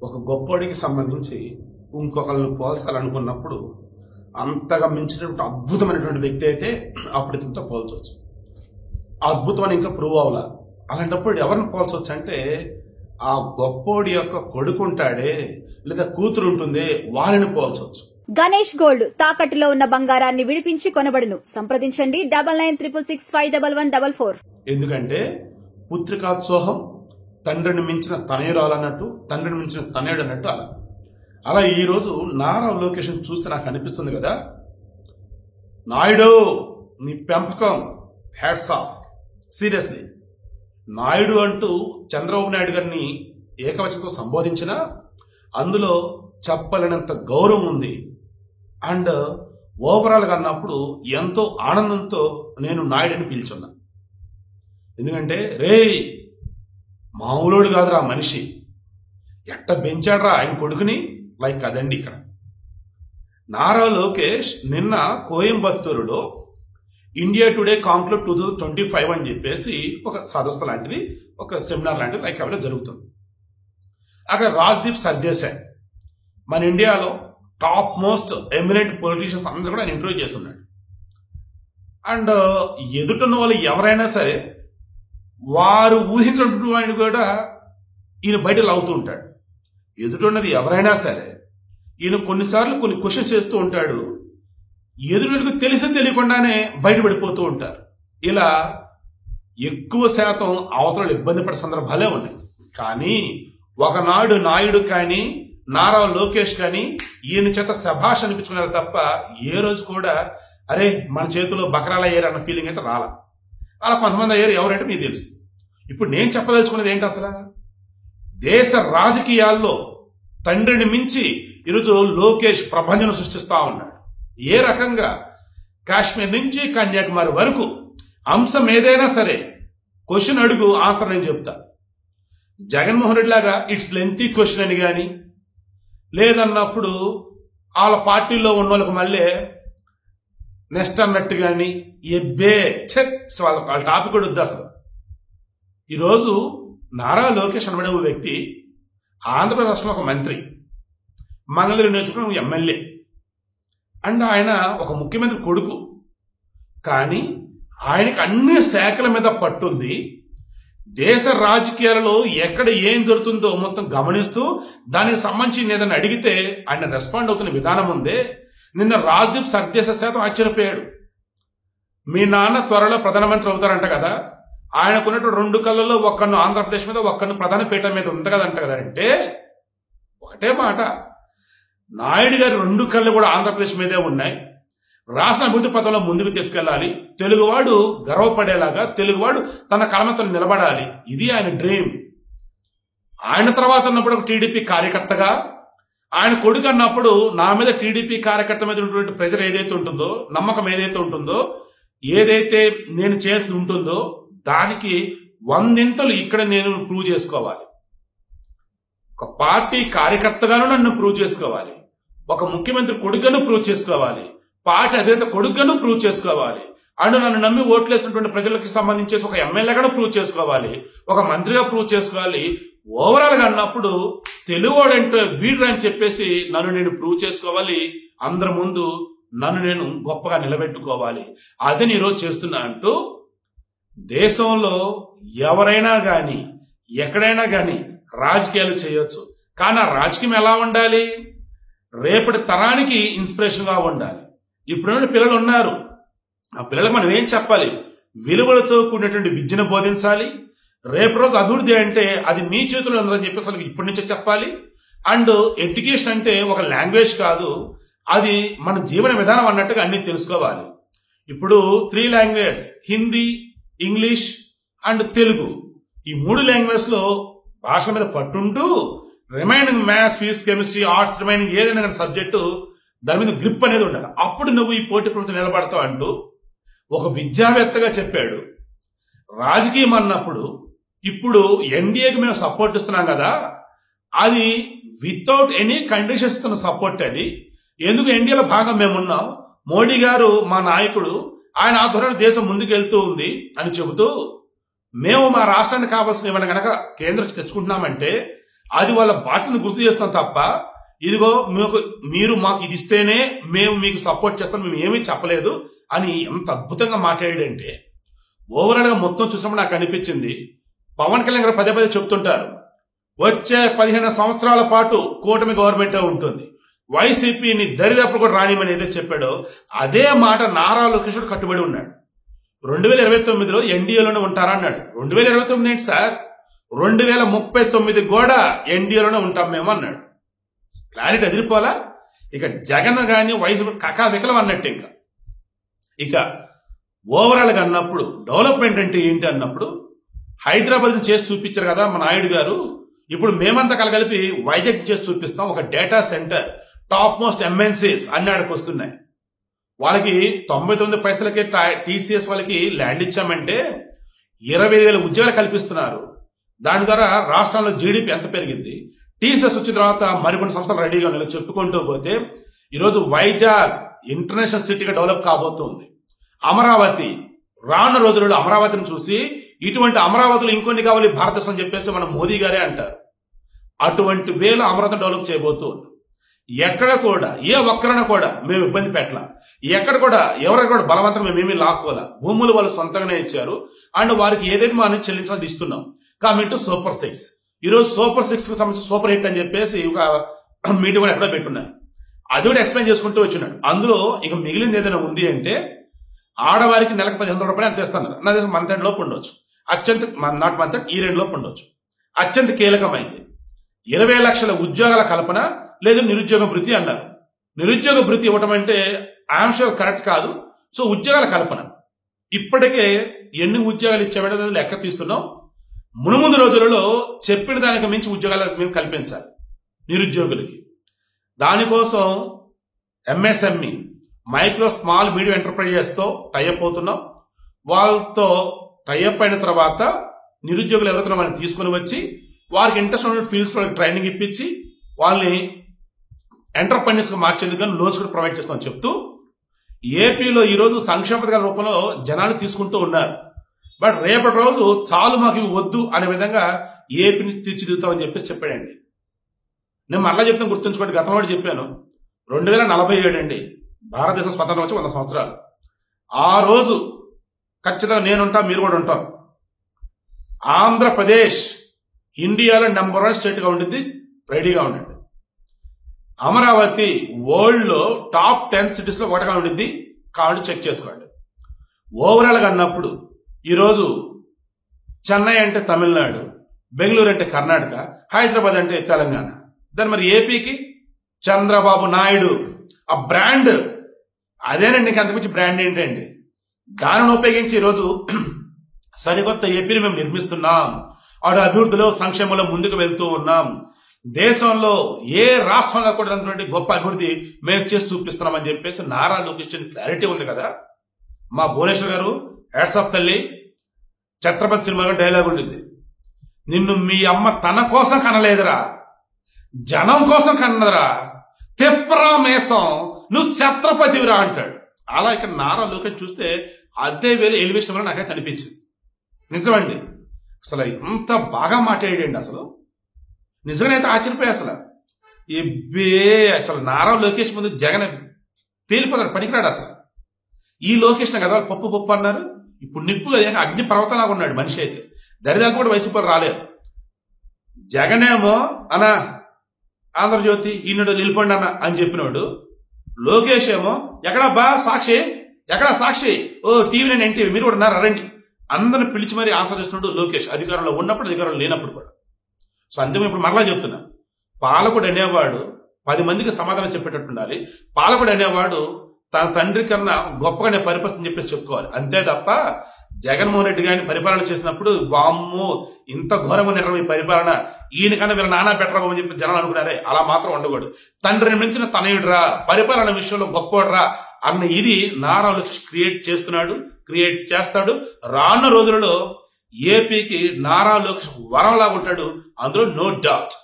ఒక గొప్పోడికి సంబంధించి ఇంకొకళ్ళని పోల్చాలనుకున్నప్పుడు అంతగా మించినటువంటి అద్భుతమైనటువంటి వ్యక్తి అయితే అప్పుడు ఇతనితో పోల్చవచ్చు. అద్భుతం అని ఇంకా ప్రూవ్ అవ్వాల. అలాంటప్పుడు ఎవరిని పోల్చవచ్చు అంటే ఆ గొప్పోడి యొక్క కొడుకు ఉంటాడే లేదా కూతురు ఉంటుందే వారిని పోల్చవచ్చు. గణేష్ గోల్డ్ తాకట్టులో ఉన్న బంగారాన్ని విడిపించి కొనబడును. సంప్రదించండి 9966651144. ఎందుకంటే పుత్రికాత్సోహం తండ్రిని మించిన తనయురాలు అన్నట్టు, తండ్రిని మించిన తనయుడు అన్నట్టు అలా ఈరోజు నారా లోకేష్ చూస్తే నాకు అనిపిస్తుంది కదా, నాయుడు నీ పెంపకం హ్యాట్స్ ఆఫ్. సీరియస్లీ నాయుడు అంటూ చంద్రబాబు నాయుడు గారిని ఏకవచనంతో సంబోధించిన అందులో చెప్పలేనంత గౌరవం ఉంది. అండ్ ఓవరాల్గా అన్నప్పుడు ఎంతో ఆనందంతో నేను నాయుడిని పిలుచున్నా. ఎందుకంటే రే మామూలుడు కాదురా మనిషి, ఎట్ట పెంచాడ్రా ఆయన కొడుకుని, లైక్ అదండి ఇక్కడ. నారా లోకేష్ నిన్న కోయంబత్తూరులో ఇండియా టుడే కాంక్లేవ్ 2025 అని చెప్పేసి ఒక సదస్సు లాంటిది, ఒక సెమినార్ లాంటిది లైక్ అక్కడ జరుగుతుంది. అక్కడ రాజ్దీప్ సర్దేశాయ్ మన ఇండియాలో టాప్ మోస్ట్ ఎమినెంట్ పొలిటీషియన్స్ అందరూ కూడా ఆయన ఇంటర్వ్యూ చేస్తున్నాడు. అండ్ ఎదుటిన్న వాళ్ళు ఎవరైనా సరే వారు ఊహించినటువంటి వాడిని కూడా ఈయన బయట లాగుతూ ఉంటాడు. ఎదుటిన్నది ఎవరైనా సరే ఈయన కొన్నిసార్లు కొన్ని క్వశ్చన్స్ చేస్తూ ఉంటాడు. ఎదుటికి తెలిసి తెలియకుండానే బయటపడిపోతూ ఉంటారు. ఇలా ఎక్కువ శాతం అవతల ఇబ్బంది పడే సందర్భాలే ఉన్నాయి. కానీ ఒకనాడు నాయుడు కానీ నారా లోకేష్ కానీ ఈయన చేత శభాష్ అనిపించుకున్నారు తప్ప ఏ రోజు కూడా అరే మన చేతిలో బకరాలు అయ్యారు అన్న ఫీలింగ్ అయితే రాలా. అలా కొంతమంది అయ్యారు. ఎవరంటే మీకు తెలుసు. ఇప్పుడు నేను చెప్పదలుచుకున్నది ఏంటి, అసలు దేశ రాజకీయాల్లో తండ్రిని మించి ఈరోజు లోకేష్ ప్రభంజనం సృష్టిస్తా ఉన్నాడు. ఏ రకంగా కాశ్మీర్ నుంచి కన్యాకుమారి వరకు అంశం ఏదైనా సరే క్వశ్చన్ అడుగు, ఆన్సర్ నేను చెప్తా. జగన్మోహన్ రెడ్డి లాగా ఇట్స్ లెంతీ క్వశ్చన్ అని కానీ, లేదన్నప్పుడు వాళ్ళ పార్టీలో ఉన్న వాళ్ళకి మళ్ళీ నెక్స్ట్ అన్నట్టు కానీ ఎబ్బే వాళ్ళ టాపిక్ కూడా వద్దు. అసలు ఈరోజు నారా లోకేష్ అనబడే వ్యక్తి ఆంధ్రప్రదేశ్ రాష్ట్రంలో ఒక మంత్రి, మంగళగిరి నేర్చుకున్న ఎమ్మెల్యే, అండ్ ఆయన ఒక ముఖ్యమంత్రి కొడుకు. కానీ ఆయనకి అన్ని శాఖల మీద పట్టుంది. దేశ రాజకీయాలలో ఎక్కడ ఏం జరుగుతుందో మొత్తం గమనిస్తూ దానికి సంబంధించి ఏదైనా అడిగితే ఆయన రెస్పాండ్ అవుతున్న విధానం ఉందే. నిన్న రాజ్దీప్ సర్దేశ శాతం ఆశ్చర్యపోయాడు. మీ నాన్న త్వరలో ప్రధానమంత్రి అవుతారంట కదా, ఆయనకున్నట్టు 2 కళ్ళల్లో ఒక్కను ఆంధ్రప్రదేశ్ మీద, ఒక్కను ప్రధాన పీఠ మీద ఉంది కదంట కదా. అంటే ఒకటే మాట, నాయుడు గారి 2 కళ్ళు కూడా ఆంధ్రప్రదేశ్ మీదే ఉన్నాయి. రాష్ట్ర అభివృద్ధి పథంలో ముందుకు తీసుకెళ్లాలి, తెలుగువాడు గర్వపడేలాగా తెలుగువాడు తన కలమతో నిలబడాలి. ఇది ఆయన డ్రీమ్. ఆయన తర్వాత ఉన్నప్పుడు ఒక టీడీపీ కార్యకర్తగా, ఆయన కొడుకు అన్నప్పుడు నా మీద టీడీపీ కార్యకర్త మీద ఉన్నటువంటి ప్రెజర్ ఏదైతే ఉంటుందో, నమ్మకం ఏదైతే ఉంటుందో, ఏదైతే నేను చేసి ఉంటుందో దానికి 100 ఇక్కడ నేను ప్రూవ్ చేసుకోవాలి. ఒక పార్టీ కార్యకర్తగాను నన్ను ప్రూవ్ చేసుకోవాలి, ఒక ముఖ్యమంత్రి కొడుకును ప్రూవ్ చేసుకోవాలి, పార్టీ అధినేత కొడుకును ప్రూవ్ చేసుకోవాలి, అండ్ నన్ను నమ్మి ఓట్లేసినటువంటి ప్రజలకు సంబంధించి ఒక ఎమ్మెల్యేగా ప్రూవ్ చేసుకోవాలి, ఒక మంత్రిగా ప్రూవ్ చేసుకోవాలి. ఓవరాల్ గా అన్నప్పుడు తెలుగువాడంటే వీడు అని చెప్పేసి నన్ను నేను ప్రూవ్ చేసుకోవాలి. అందరి ముందు నన్ను నేను గొప్పగా నిలబెట్టుకోవాలి. అదే నేను ఈరోజు చేస్తున్నా అంటూ దేశంలో ఎవరైనా గాని ఎక్కడైనా గాని రాజకీయాలు చేయొచ్చు. కానీ ఆ రాజకీయం ఎలా ఉండాలి, రేపటి తరానికి ఇన్స్పిరేషన్ గా ఉండాలి. ఇప్పుడున్న పిల్లలు ఉన్నారు, ఆ పిల్లలకు మనం ఏం చెప్పాలి, విలువలతో కూడినటువంటి విద్యను బోధించాలి. రేపు రోజు అభివృద్ధి అంటే అది మీ చేతుల్లో ఉందని చెప్పేసి వాళ్ళకి ఇప్పటి నుంచే చెప్పాలి. అండ్ ఎడ్యుకేషన్ అంటే ఒక లాంగ్వేజ్ కాదు, అది మన జీవన విధానం అన్నట్టుగా అన్ని తెలుసుకోవాలి. ఇప్పుడు 3 language, Hindi, English and Telugu, ఈ 3 లాంగ్వేజ్ లో భాష మీద పట్టుంటూ remaining maths, physics, chemistry, arts remaining ఏదైనా కానీ సబ్జెక్టు దాని మీద గ్రిప్ అనేది ఉండాలి. అప్పుడు నువ్వు ఈ పోటీ ప్రభుత్వం నిలబడతావు అంటూ ఒక విద్యావేత్తగా చెప్పాడు. రాజకీయం అన్నప్పుడు ఇప్పుడు ఎన్డీఏకి మేము సపోర్ట్ ఇస్తున్నాం కదా, అది వితౌట్ ఎనీ కండిషన్స్ ఇస్తున్న సపోర్ట్. అది ఎందుకు ఎన్డీఏలో భాగం మేమున్నాం, మోడీ గారు మా నాయకుడు, ఆయన ఆధ్వర్యంలో దేశం ముందుకు వెళ్తూ ఉంది అని చెబుతూ మేము మా రాష్ట్రానికి కావాల్సిన ఏమైనా కనుక కేంద్రం తెచ్చుకుంటున్నామంటే అది వాళ్ళ భాషను గుర్తు చేస్తున్నాం తప్ప ఇదిగో మీరు మాకు ఇది ఇస్తేనే మేము మీకు సపోర్ట్ చేస్తాం, మేము ఏమీ చెప్పలేదు అని ఎంత అద్భుతంగా మాట్లాడాడంటే ఓవరాల్ గా మొత్తం చూసినప్పుడు నాకు అనిపించింది పవన్ కళ్యాణ్ గారు పదే పదే చెప్తుంటారు వచ్చే 15 సంవత్సరాల పాటు కూటమి గవర్నమెంట్ ఉంటుంది, వైసీపీని దరిదాపులు కూడా రానిమని ఏదైతే చెప్పాడో అదే మాట నారా లోకేష్ కట్టుబడి ఉన్నాడు. 2029లో ఎన్డీఏలోనే ఉంటారా అన్నాడు. 2029 ఏంటి సార్, 2039 కూడా ఎన్డీఏలోనే ఉంటాం మేము అన్నాడు. క్లారిటీ అదిరిపోలా. ఇక జగన్ గాని వైసీపీ కకా వికలం అన్నట్టు. ఇక ఓవరాల్ గా అన్నప్పుడు డెవలప్మెంట్ అంటే ఏంటి అన్నప్పుడు హైదరాబాద్ చేసి చూపించారు కదా మా నాయుడు గారు, ఇప్పుడు మేమంతా కలగలిపి వైజాగ్ చేసి చూపిస్తాం. ఒక data center top most MNCs అన్నాడికి వస్తున్నాయి. వాళ్ళకి 99 పైసలకి టీసీఎస్ వాళ్ళకి ల్యాండ్ ఇచ్చామంటే 20,000 ఉద్యోగాలు కల్పిస్తున్నారు. దాని ద్వారా రాష్ట్రంలో జీడిపి ఎంత పెరిగింది. టీసీఎస్ వచ్చిన తర్వాత మరికొన్ని సంస్థలు రెడీగా ఉన్నాయి. చెప్పుకుంటూ పోతే ఈరోజు వైజాగ్ ఇంటర్నేషనల్ సిటీగా డెవలప్ కాబోతుంది. అమరావతి రానున్న రోజులలో అమరావతిని చూసి ఇటువంటి అమరావతిలో ఇంకొన్ని కావాలి భారతదేశం అని చెప్పేసి మన మోదీ గారే అంటారు. అటువంటి వేల అమరావతి డెవలప్ చేయబోతుంది. ఎక్కడ కూడా ఏ ఒక్కరైనా కూడా మేము ఇబ్బంది పెట్టాల, ఎక్కడ కూడా ఎవరైనా కూడా బలవంతం మేమేమీ లాక్కోవాలా. భూములు వాళ్ళు సొంతంగానే ఇచ్చారు అండ్ వారికి ఏదైతే మనం చెల్లించాలని ఇస్తున్నాం. కాబట్టి సూపర్ 6 ఈరోజు సూపర్ 6 కి సంబంధించి సూపర్ హిట్ అని చెప్పేసి ఒక మీటింగ్ కూడా ఎక్కడో పెట్టున్నారు. అది కూడా ఎక్స్ప్లెయిన్ చేసుకుంటూ వచ్చినాడు. అందులో ఇక మిగిలింది ఏదైనా ఉంది అంటే ఆడవారికి నెలకు 1500 రూపాయలు ఎంత ఇస్తున్నారు. నా దేశం మంత్ ఎండ్ లోపు ఉండొచ్చు, అత్యంత నాట్ మంత్ ఎండ్ ఈ 2 లోపు ఉండొచ్చు. అత్యంత కీలకమైంది 20 లక్షల ఉద్యోగాల కల్పన లేదా నిరుద్యోగ భృతి అన్నారు. నిరుద్యోగ భృతి ఇవ్వటం అంటే ఆంశం కరెక్ట్ కాదు. సో ఉద్యోగాల కల్పన ఇప్పటికే ఎన్ని ఉద్యోగాలు ఇచ్చామంటే లెక్క తీస్తున్నాం. మునుముందు రోజులలో చెప్పిన దానికి మించి ఉద్యోగాలు మేము కల్పించాలి నిరుద్యోగులకి. దానికోసం MSME micro small medium enterprises తో టైఅప్ అవుతున్నాం. వాళ్ళతో టైఅప్ అయిన తర్వాత నిరుద్యోగులు ఎవరైతే మనం తీసుకుని వచ్చి వారికి ఇంట్రెస్ట్ ఉన్న ఫీల్డ్స్ లో ట్రైనింగ్ ఇప్పించి వాళ్ళని ఎంటర్ప్రైనర్స్ గా మార్చేందుకు లోన్స్ కూడా ప్రొవైడ్ చేస్తామని చెప్తూ ఏపీలో ఈ రోజు సంక్షేమ పథకాల రూపంలో జనాలు తీసుకుంటూ ఉన్నారు. బట్ రేపటి రోజు చాలు మాకు వద్దు అనే విధంగా ఏపీని తీర్చిదిద్దుతామని చెప్పేసి చెప్పాడండి. నేను మరలా చెప్తాను, గుర్తుంచుకోండి. గతంలో కూడా చెప్పాను 2047 అండి భారతదేశం స్వతంత్రం వచ్చి 100 సంవత్సరాలు. ఆ రోజు ఖచ్చితంగా నేనుంటా, మీరు కూడా ఉంటారు. ఆంధ్రప్రదేశ్ ఇండియాలో నెంబర్ 1 స్టేట్ గా ఉండింది. రెడీగా ఉండండి. అమరావతి వరల్డ్ లో టాప్ 10 సిటీస్ లో ఒకటిగా ఉండింది. కాబట్టి చెక్ చేసుకోండి. ఓవరాల్ గా అన్నప్పుడు ఈరోజు చెన్నై అంటే తమిళనాడు, బెంగళూరు అంటే కర్ణాటక, హైదరాబాద్ అంటే తెలంగాణ. దాని మరి ఏపీకి చంద్రబాబు నాయుడు ఆ బ్రాండ్ అదేనండి. నీకు అంతకుమించి బ్రాండ్ ఏంటండి? దానిని ఉపయోగించి ఈరోజు సరికొత్త ఏపీని మేము నిర్మిస్తున్నాం. ఆడు అభివృద్ధిలో సంక్షేమంలో ముందుకు వెళ్తూ ఉన్నాం. దేశంలో ఏ రాష్ట్రంలో కూడా గొప్ప అభివృద్ధి మేము చేసి చూపిస్తున్నామని చెప్పేసి నారా లోకేష్ క్లారిటీ ఉంది కదా. మా భువనేశ్వర్ గారు హ్యాట్స్ ఆఫ్ తల్లి. ఛత్రపతి సినిమాలో డైలాగ్ ఉండింది, నిన్ను మీ అమ్మ తన కోసం కనలేదురా, జనం కోసం కన్నదరా, తెప్పరా మేసం, నువ్వు ఛత్రపతివిరా అంటాడు. అలా ఇక్కడ నారా లోకేష్ చూస్తే అదే వేలు ఎలివేషన్ వల్ల నాకైతే అనిపించింది. నిజమండి, అసలు ఎంత బాగా మాట్లాడండి. అసలు నిజంగానైతే ఆశ్చర్యపోయి అసలు నారా లోకేష్ ముందు జగన్ తేలిపోతాడు, పనికిరాడు. అసలు ఈ లోకేష్ కదా పప్పు అన్నారు. ఇప్పుడు నిప్పు అగ్ని పర్వతంలాగా ఉన్నాడు మనిషి. అయితే దరిదాపు కూడా వైసీపీ రాలేరు. జగన్ ఏమో అన్న ఆంధ్రజ్యోతి ఈనాడు నిలిపండి అన్న అని చెప్పినోడు, లోకేష్ ఏమో ఎక్కడబ్బా సాక్షి, ఎక్కడా సాక్షి, ఓ టీవీ నేను ఎన్టీవీ మీరు కూడా ఉన్నారు రండి, అందరిని పిలిచి మరీ ఆస్వాదిస్తున్నాడు లోకేష్. అధికారంలో ఉన్నప్పుడు, అధికారంలో లేనప్పుడు కూడా. సో అందుకే ఇప్పుడు మరలా చెప్తున్నా, పాలకుడు అనేవాడు 10 మందికి సమాధానం చెప్పేటట్టు ఉండాలి. పాలకుడు అనేవాడు తన తండ్రి కన్నా గొప్పగానే పరిపాలిస్తుందని చెప్పేసి చెప్పుకోవాలి. అంతే తప్ప జగన్మోహన్ రెడ్డి గారిని పరిపాలన చేసినప్పుడు వామ్మో ఇంత ఘోరంగా నిర్వహణ పరిపాలన, ఈయనకన్నా వీళ్ళ నానా బెటర్ అని చెప్పి జనాలు అనుకున్నారే, అలా మాత్రం ఉండకూడదు. తండ్రిని మించిన తనయుడురా, పరిపాలన విషయంలో గొప్పవాడురా అన్న ఇది నారా లోకేష్ క్రియేట్ చేస్తున్నాడు, క్రియేట్ చేస్తాడు. రానున్న రోజులలో ఏపీకి నారా లోకేష్ వరంలాగా ఉంటాడు, అందులో నో డౌట్.